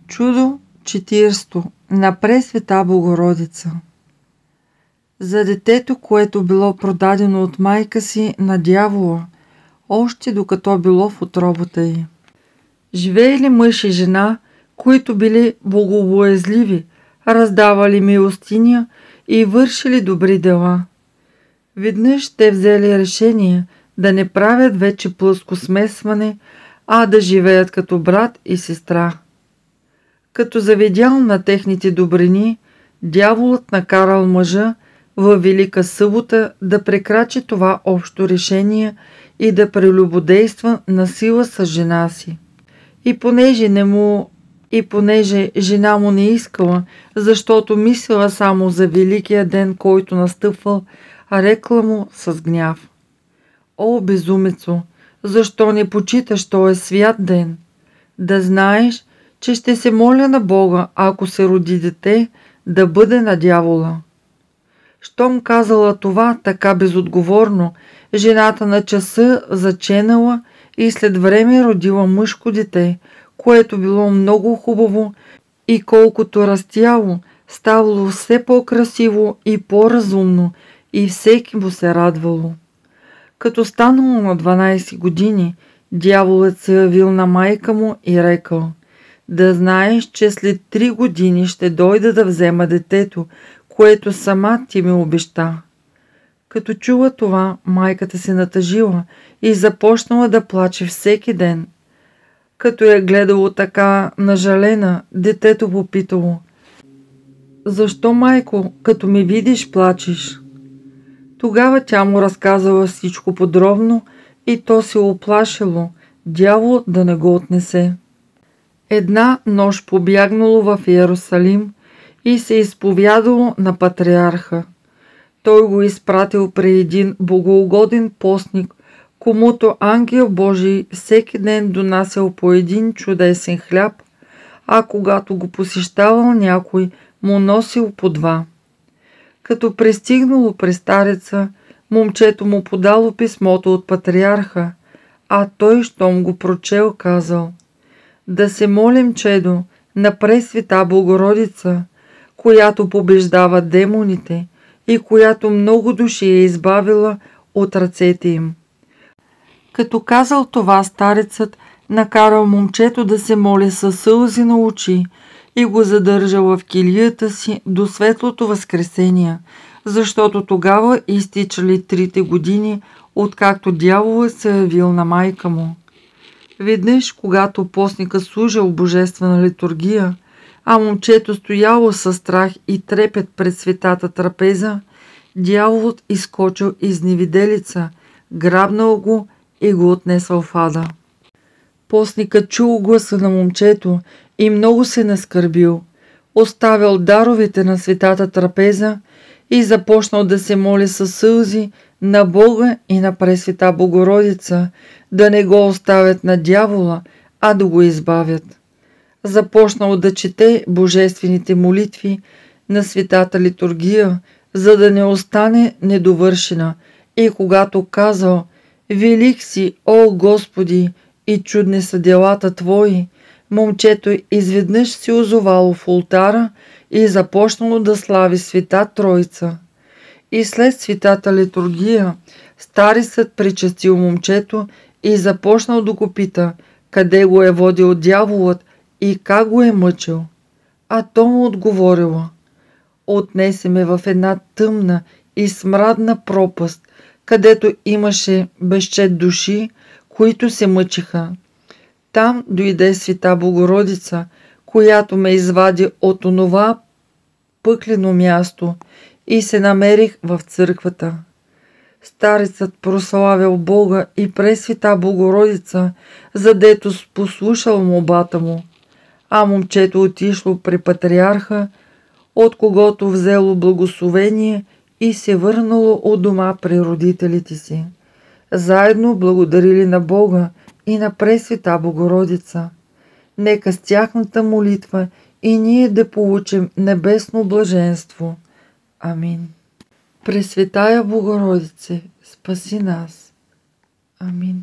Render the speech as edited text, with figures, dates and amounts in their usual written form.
Чудо 40 на Пресвета Богородица. За детето, което било продадено от майка си на дявола, още докато било в утробата й. Живеели мъж и жена, които били богобоязливи, раздавали милостиня и вършили добри дела. Веднъж те взели решение да не правят вече плъско смесване, а да живеят като брат и сестра. Като завидял на техните добрини, дяволът накарал мъжа във Велика събота да прекрачи това общо решение и да прелюбодейства на сила с жена си. И понеже жена му не искала, защото мислила само за великия ден, който настъпвал, рекла му с гняв: „О, безумецо, защо не почиташ този свят ден? Да знаеш, че ще се моля на Бога, ако се роди дете, да бъде на дявола.“ Щом казала това така безотговорно, жената на часа заченала и след време родила мъжко дете, което било много хубаво и колкото растяло, ставало все по-красиво и по-разумно и всеки му се радвало. Като станало на 12 години, дяволът се явил на майка му и рекал: „Да знаеш, че след 3 години ще дойда да взема детето, което сама ти ми обеща.“ Като чула това, майката се натъжила и започнала да плаче всеки ден. Като я гледало така нажалена, детето попитало: „Защо, майко, като ме видиш, плачеш?“ Тогава тя му разказала всичко подробно и то се оплашило дявол да не го отнесе. Една нощ побягнало в Йерусалим и се изповядало на патриарха. Той го изпратил при един богоугоден постник, комуто ангел Божий всеки ден донасял по един чудесен хляб, а когато го посещавал някой, му носил по 2. Като пристигнало при стареца, момчето му подало писмото от патриарха, а той, щом го прочел, казал: „Да се молим, чедо, на Пресвета Богородица, която побеждава демоните и която много души е избавила от ръцете им.“ Като казал това, старецът накарал момчето да се моли със сълзи на очи и го задържал в килията си до светлото възкресение, защото тогава изтичали 3 години, откакто дяволът се явил на майка му. Веднъж, когато постникът служил божествена литургия, а момчето стояло със страх и трепет пред светата трапеза, дяволът изскочил из невиделица, грабнал го и го отнесъл в ада. Постникът чул гласа на момчето и много се наскърбил, оставил даровете на светата трапеза и започнал да се моли със сълзи на Бога и на Пресвета Богородица да не го оставят на дявола, а да го избавят. Започнал да чете божествените молитви на светата литургия, за да не остане недовършена, и когато казал: „Велик си, о Господи, и чудни са делата Твои“, момчето изведнъж се озовало в ултара и започнало да слави Света Троица. И след светата литургия старецът причастил момчето и започнал да го пита къде го е водил дяволът и как го е мъчил. А то му отговорило: „Отнесе ме в една тъмна и смрадна пропаст, където имаше безчет души, които се мъчиха. Там дойде Света Богородица, която ме извади от онова пъклено място и се намерих в църквата.“ Старецът прославял Бога и Пресвета Богородица, задето послушал молбата му, а момчето отишло при патриарха, от когото взело благословение и се върнало от дома при родителите си. Заедно благодарили на Бога и на Пресвета Богородица. Нека с тяхната молитва и ние да получим небесно блаженство. Амин. Пресветая Богородице, спаси нас. Амин.